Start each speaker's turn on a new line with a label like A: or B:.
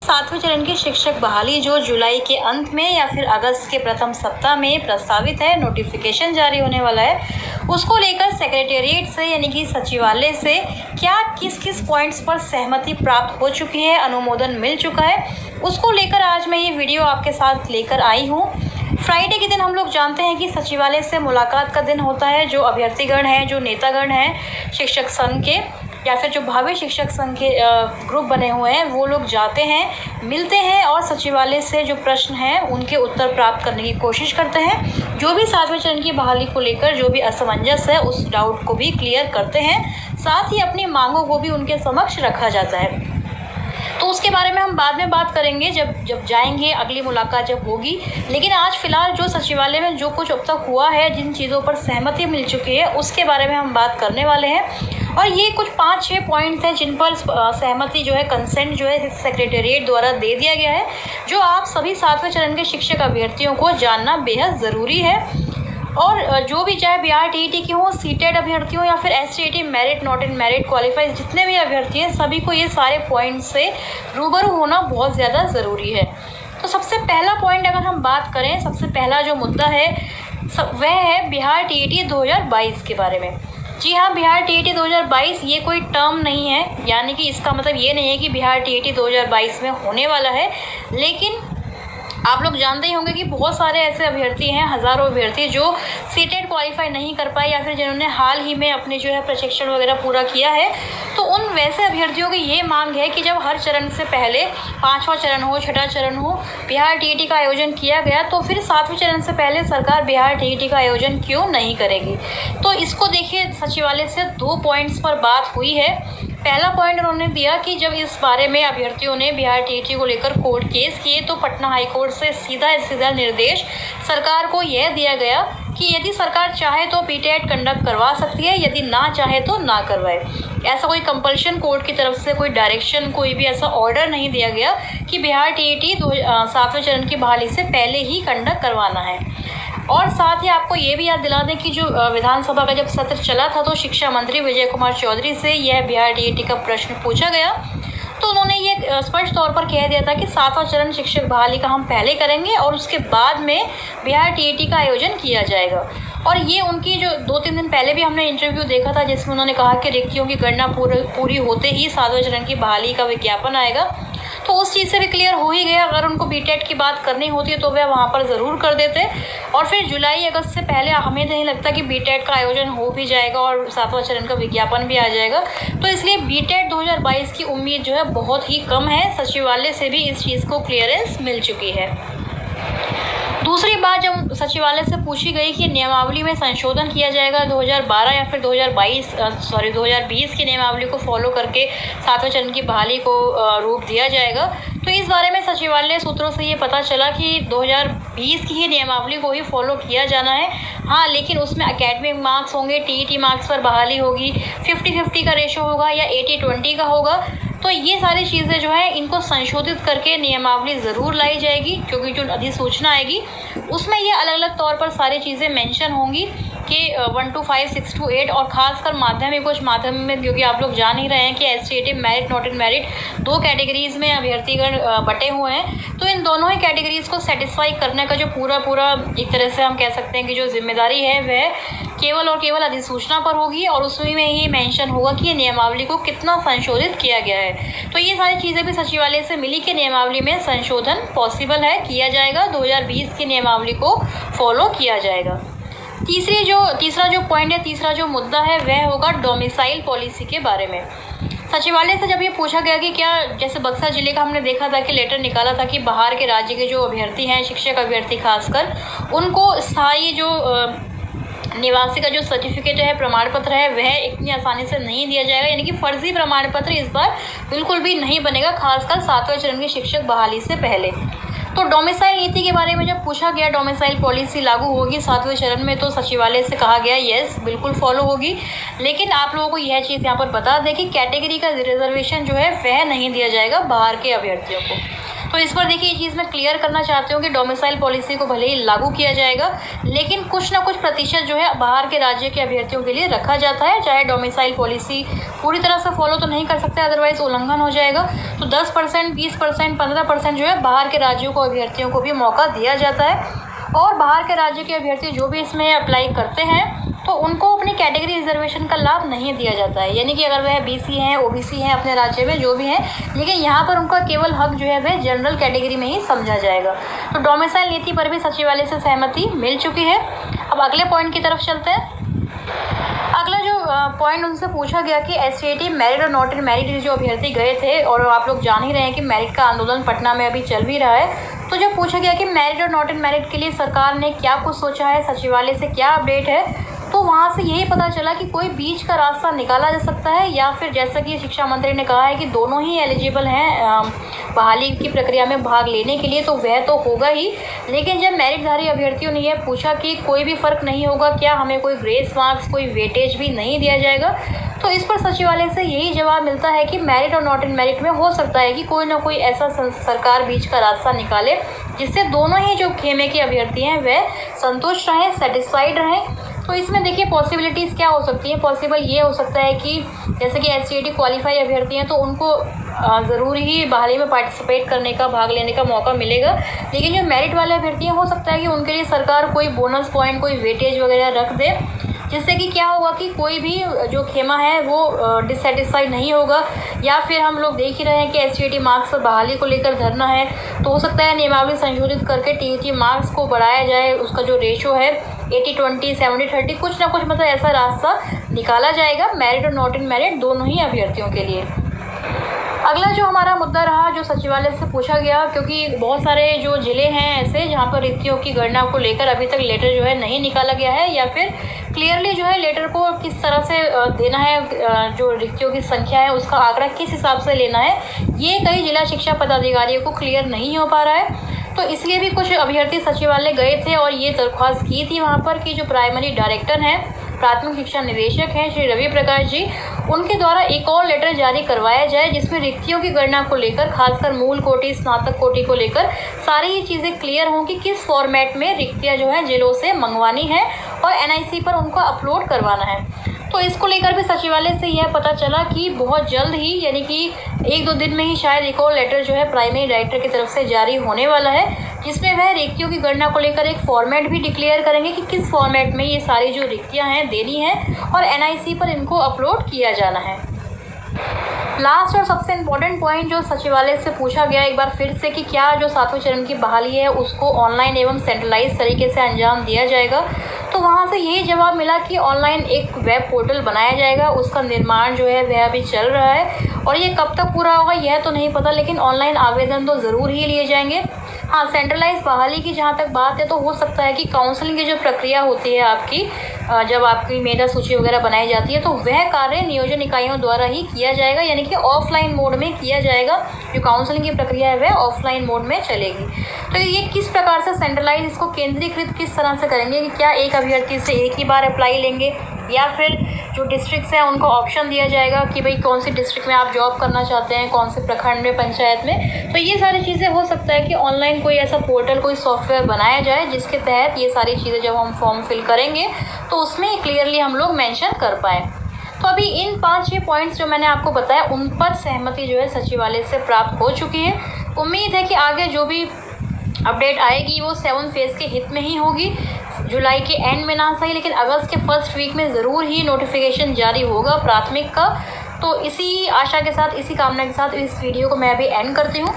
A: सातवें चरण की शिक्षक बहाली जो जुलाई के अंत में या फिर अगस्त के प्रथम सप्ताह में प्रस्तावित है, नोटिफिकेशन जारी होने वाला है, उसको लेकर सेक्रेटेरिएट से यानी कि सचिवालय से क्या किस किस पॉइंट्स पर सहमति प्राप्त हो चुकी है, अनुमोदन मिल चुका है, उसको लेकर आज मैं ये वीडियो आपके साथ लेकर आई हूँ। फ्राइडे के दिन हम लोग जानते हैं कि सचिवालय से मुलाकात का दिन होता है। जो अभ्यर्थीगण हैं, जो नेतागण हैं शिक्षक संघ के या फिर जो भावी शिक्षक संघ के ग्रुप बने हुए हैं, वो लोग जाते हैं, मिलते हैं और सचिवालय से जो प्रश्न हैं उनके उत्तर प्राप्त करने की कोशिश करते हैं। जो भी सातवें चरण की बहाली को लेकर जो भी असमंजस है उस डाउट को भी क्लियर करते हैं, साथ ही अपनी मांगों को भी उनके समक्ष रखा जाता है। तो उसके बारे में हम बाद में बात करेंगे जब जाएंगे, अगली मुलाकात जब होगी। लेकिन आज फिलहाल जो सचिवालय में जो कुछ अब तक हुआ है, जिन चीज़ों पर सहमति मिल चुकी है, उसके बारे में हम बात करने वाले हैं। और ये कुछ 5-6 पॉइंट्स हैं जिन पर सहमति जो है, कंसेंट जो है सेक्रेटेरिएट द्वारा दे दिया गया है, जो आप सभी सातवें चरण के शिक्षक अभ्यर्थियों को जानना बेहद ज़रूरी है। और जो भी चाहे बिहार टीईटी के हों, सीटेट अभ्यर्थी हों या फिर STET merit not in merit qualified, जितने भी अभ्यर्थी हैं सभी को ये सारे पॉइंट से रूबरू होना बहुत ज़्यादा ज़रूरी है। तो सबसे पहला पॉइंट अगर हम बात करें, सबसे पहला जो मुद्दा है वह है बिहार टीईटी 2022 के बारे में। जी हाँ, बिहार टीईटी 2022 ये कोई टर्म नहीं है, यानी कि इसका मतलब ये नहीं है कि बिहार टीईटी 2022 में होने वाला है। लेकिन आप लोग जानते ही होंगे कि बहुत सारे ऐसे अभ्यर्थी हैं, हज़ारों अभ्यर्थी जो सीटेट क्वालिफाई नहीं कर पाए या फिर जिन्होंने हाल ही में अपने जो है प्रशिक्षण वगैरह पूरा किया है। तो उन वैसे अभ्यर्थियों की ये मांग है कि जब हर चरण से पहले 5वां चरण हो, 6ठा चरण हो, बिहार टीईटी का आयोजन किया गया, तो फिर 7वें चरण से पहले सरकार बिहार टीईटी का आयोजन क्यों नहीं करेगी। तो इसको देखिए, सचिवालय से 2 पॉइंट्स पर बात हुई है। पहला पॉइंट उन्होंने दिया कि जब इस बारे में अभ्यर्थियों ने बिहार टीईटी को लेकर कोर्ट केस किए तो पटना हाईकोर्ट से सीधा निर्देश सरकार को यह दिया गया कि यदि सरकार चाहे तो बीटेट कंडक्ट करवा सकती है, यदि ना चाहे तो ना करवाए। ऐसा कोई कंपल्शन कोर्ट की तरफ से, कोई डायरेक्शन, कोई भी ऐसा ऑर्डर नहीं दिया गया कि बिहार टीईटी 7वें चरण की बहाली से पहले ही कंडक्ट करवाना है। और साथ ही आपको ये भी याद दिला दें कि जो विधानसभा का जब सत्र चला था तो शिक्षा मंत्री विजय कुमार चौधरी से यह बिहार टीईटी का प्रश्न पूछा गया, तो उन्होंने ये स्पष्ट तौर पर कह दिया था कि 7वां चरण शिक्षक बहाली का हम पहले करेंगे और उसके बाद में बिहार टीईटी का आयोजन किया जाएगा। और ये उनकी जो 2-3 दिन पहले भी हमने इंटरव्यू देखा था जिसमें उन्होंने कहा कि रिक्तियों की गणना पूरी होते ही 7वें चरण की बहाली का विज्ञापन आएगा। तो उस चीज़ से भी क्लियर हो ही गया, अगर उनको बीटेट की बात करनी होती है तो वह वहाँ पर ज़रूर कर देते। और फिर जुलाई अगस्त से पहले हमें नहीं लगता कि बीटेट का आयोजन हो भी जाएगा और 7वां चरण का विज्ञापन भी आ जाएगा। तो इसलिए बीटेट 2022 की उम्मीद जो है बहुत ही कम है। सचिवालय से भी इस चीज़ को क्लियरेंस मिल चुकी है। दूसरी बात जब सचिवालय से पूछी गई कि नियमावली में संशोधन किया जाएगा 2012 या फिर 2020 की नियमावली को फॉलो करके 7वें चरण की बहाली को रूप दिया जाएगा, तो इस बारे में सचिवालय सूत्रों से ये पता चला कि 2020 की ही नियमावली को ही फॉलो किया जाना है। हाँ, लेकिन उसमें एकेडमिक मार्क्स होंगे, टीईटी मार्क्स पर बहाली होगी, 50-50 का रेशो होगा या 80-20 का होगा। तो ये सारी चीज़ें जो है इनको संशोधित करके नियमावली ज़रूर लाई जाएगी, क्योंकि जो अधिसूचना आएगी उसमें ये अलग अलग तौर पर सारी चीज़ें मेंशन होंगी कि 1 to 5, 6 to 8 और ख़ासकर माध्यमिक में, क्योंकि आप लोग जान ही रहे हैं कि STET merit not in merit 2 categories में अभ्यर्थीगण बटे हुए हैं। तो इन दोनों ही कैटेगरीज़ को सेटिस्फाई करने का जो पूरा एक तरह से हम कह सकते हैं कि जो जिम्मेदारी है वह केवल और केवल अधिसूचना पर होगी और उसमें ही मेंशन होगा कि नियमावली को कितना संशोधित किया गया है। तो ये सारी चीज़ें भी सचिवालय से मिली कि नियमावली में संशोधन पॉसिबल है, किया जाएगा, 2020 की नियमावली को फॉलो किया जाएगा। तीसरा जो पॉइंट है, तीसरा जो मुद्दा है वह होगा डोमिसाइल पॉलिसी के बारे में। सचिवालय से जब ये पूछा गया कि क्या, जैसे बक्सर जिले का हमने देखा था कि लेटर निकाला था कि बाहर के राज्य के जो अभ्यर्थी हैं, शिक्षक अभ्यर्थी खासकर, उनको स्थायी जो निवासी का जो सर्टिफिकेट है, प्रमाण पत्र है, वह इतनी आसानी से नहीं दिया जाएगा, यानी कि फर्जी प्रमाण पत्र इस बार बिल्कुल भी नहीं बनेगा, खासकर 7वें चरण की शिक्षक बहाली से पहले। तो डोमिसाइल नीति के बारे में जब पूछा गया, डोमिसाइल पॉलिसी लागू होगी 7वें चरण में, तो सचिवालय से कहा गया यस बिल्कुल फॉलो होगी। लेकिन आप लोगों को यह चीज़ यहाँ पर बता दें कि कैटेगरी का रिजर्वेशन जो है वह नहीं दिया जाएगा बाहर के अभ्यर्थियों को। तो इस पर देखिए ये चीज़ मैं क्लियर करना चाहती हूँ कि डोमिसाइल पॉलिसी को भले ही लागू किया जाएगा, लेकिन कुछ ना कुछ प्रतिशत जो है बाहर के राज्य के अभ्यर्थियों के लिए रखा जाता है। चाहे डोमिसाइल पॉलिसी पूरी तरह से फॉलो तो नहीं कर सकते, अदरवाइज उल्लंघन हो जाएगा, तो 10%, 20%, 15% जो है बाहर के राज्यों को अभ्यर्थियों को भी मौका दिया जाता है। और बाहर के राज्य के अभ्यर्थी जो भी इसमें अप्लाई करते हैं तो उनको अपनी कैटेगरी रिजर्वेशन का लाभ नहीं दिया जाता है, यानी कि अगर वह BC हैं, OBC हैं अपने राज्य में जो भी हैं, लेकिन यहाँ पर उनका केवल हक जो है वह जनरल कैटेगरी में ही समझा जाएगा। तो डोमिसाइल नीति पर भी सचिवालय से सहमति मिल चुकी है। अब अगले पॉइंट की तरफ चलते हैं। अगला जो पॉइंट उनसे पूछा गया कि SAT मेरिट और नॉट इन मेरिट जो अभ्यर्थी गए थे, और आप लोग जान ही रहे हैं कि मेरिट का आंदोलन पटना में अभी चल भी रहा है, तो जब पूछा गया कि मेरिट और नॉट इन मेरिट के लिए सरकार ने क्या कुछ सोचा है, सचिवालय से क्या अपडेट है, तो वहाँ से यही पता चला कि कोई बीच का रास्ता निकाला जा सकता है, या फिर जैसा कि शिक्षा मंत्री ने कहा है कि दोनों ही एलिजिबल हैं बहाली की प्रक्रिया में भाग लेने के लिए, तो वह तो होगा ही। लेकिन जब मेरिटधारी अभ्यर्थियों ने यह पूछा कि कोई भी फ़र्क नहीं होगा क्या, हमें कोई ग्रेस मार्क्स, कोई वेटेज भी नहीं दिया जाएगा, तो इस पर सचिवालय से यही जवाब मिलता है कि मेरिट और नॉट इन मेरिट में हो सकता है कि कोई ना कोई ऐसा सरकार बीच का रास्ता निकाले जिससे दोनों ही जो खेमे के अभ्यर्थी हैं वह संतुष्ट रहें, सेटिस्फाइड रहें। तो इसमें देखिए पॉसिबिलिटीज़ क्या हो सकती हैं। पॉसिबल ये हो सकता है कि जैसे कि SAT क्वालिफाई अभ्यर्थी हैं तो उनको ज़रूर ही बहाली में पार्टिसिपेट करने का, भाग लेने का मौका मिलेगा, लेकिन जो मेरिट वाले अभ्यर्थी हैं हो सकता है कि उनके लिए सरकार कोई बोनस पॉइंट, कोई वेटेज वगैरह रख दे, जिससे कि क्या होगा कि कोई भी जो खेमा है वो डिससेटिस्फाइड नहीं होगा। या फिर हम लोग देख ही रहे हैं कि SAT मार्क्स पर बहाली को लेकर धरना है, तो हो सकता है नियमावली संशोधित करके TET मार्क्स को बढ़ाया जाए, उसका जो रेशो है 80-20, 70-30, कुछ ना कुछ मतलब ऐसा रास्ता निकाला जाएगा मेरिट और नॉट इन मेरिट दोनों ही अभ्यर्थियों के लिए। अगला जो हमारा मुद्दा रहा जो सचिवालय से पूछा गया, क्योंकि बहुत सारे जो ज़िले हैं ऐसे जहाँ पर रिक्तियों की गणना को लेकर अभी तक लेटर जो है नहीं निकाला गया है, या फिर क्लियरली जो है लेटर को किस तरह से देना है, जो रिक्तियों की संख्या है उसका आंकड़ा किस हिसाब से लेना है, ये कई जिला शिक्षा पदाधिकारियों को क्लियर नहीं हो पा रहा है। तो इसलिए भी कुछ अभ्यर्थी सचिवालय गए थे और ये दरख्वास्त की थी वहाँ पर कि जो प्राइमरी डायरेक्टर हैं, प्राथमिक शिक्षा निदेशक हैं श्री रवि प्रकाश जी, उनके द्वारा एक और लेटर जारी करवाया जाए जिसमें रिक्तियों की गणना को लेकर, खासकर मूल कोटि, स्नातक कोटि को लेकर सारी ये चीज़ें क्लियर हों कि किस फॉर्मेट में रिक्तियाँ जो हैं जिलों से मंगवानी है और NIC पर उनको अपलोड करवाना है। तो इसको लेकर भी सचिवालय से यह पता चला कि बहुत जल्द ही, यानी कि 1-2 दिन में ही शायद एक और लेटर जो है प्राइमरी डायरेक्टर की तरफ से जारी होने वाला है, जिसमें वह रिक्तियों की गणना को लेकर एक फॉर्मेट भी डिक्लेयर करेंगे कि किस फॉर्मेट में ये सारी जो रिक्तियां हैं देनी है और NIC पर इनको अपलोड किया जाना है। लास्ट और सबसे इम्पोर्टेंट पॉइंट जो सचिवालय से पूछा गया एक बार फिर से कि क्या जो 7वें चरण की बहाली है उसको ऑनलाइन एवं सेंट्रलाइज तरीके से अंजाम दिया जाएगा, तो वहाँ से यही जवाब मिला कि ऑनलाइन एक वेब पोर्टल बनाया जाएगा, उसका निर्माण जो है वह अभी चल रहा है और ये कब तक पूरा होगा यह तो नहीं पता, लेकिन ऑनलाइन आवेदन तो ज़रूर ही लिए जाएंगे। हाँ, सेंट्रलाइज बहाली की जहाँ तक बात है तो हो सकता है कि काउंसलिंग की जो प्रक्रिया होती है आपकी, जब आपकी मेधा सूची वगैरह बनाई जाती है तो वह कार्य नियोजन इकाइयों द्वारा ही किया जाएगा, यानी कि ऑफलाइन मोड में किया जाएगा। जो काउंसलिंग की प्रक्रिया है वह ऑफलाइन मोड में चलेगी। तो ये किस प्रकार से सेंट्रलाइज, इसको केंद्रीकृत किस तरह से करेंगे कि क्या एक अभ्यर्थी से एक ही बार अप्लाई लेंगे या फिर जो डिस्ट्रिक्ट्स हैं उनको ऑप्शन दिया जाएगा कि भाई कौन सी डिस्ट्रिक्ट में आप जॉब करना चाहते हैं, कौन से प्रखंड में, पंचायत में। तो ये सारी चीज़ें हो सकता है कि ऑनलाइन कोई ऐसा पोर्टल, कोई सॉफ्टवेयर बनाया जाए जिसके तहत ये सारी चीज़ें जब हम फॉर्म फिल करेंगे तो उसमें क्लियरली हम लोग मेंशन कर पाएँ। तो अभी इन 5-6 पॉइंट्स जो मैंने आपको बताया उन पर सहमति जो है सचिवालय से प्राप्त हो चुकी है। उम्मीद है कि आगे जो भी अपडेट आएगी वो 7 फेज़ के हित में ही होगी। जुलाई के एंड में ना सही लेकिन अगस्त के फर्स्ट वीक में ज़रूर ही नोटिफिकेशन जारी होगा प्राथमिक का। तो इसी आशा के साथ, इसी कामना के साथ इस वीडियो को मैं अभी एंड करती हूँ।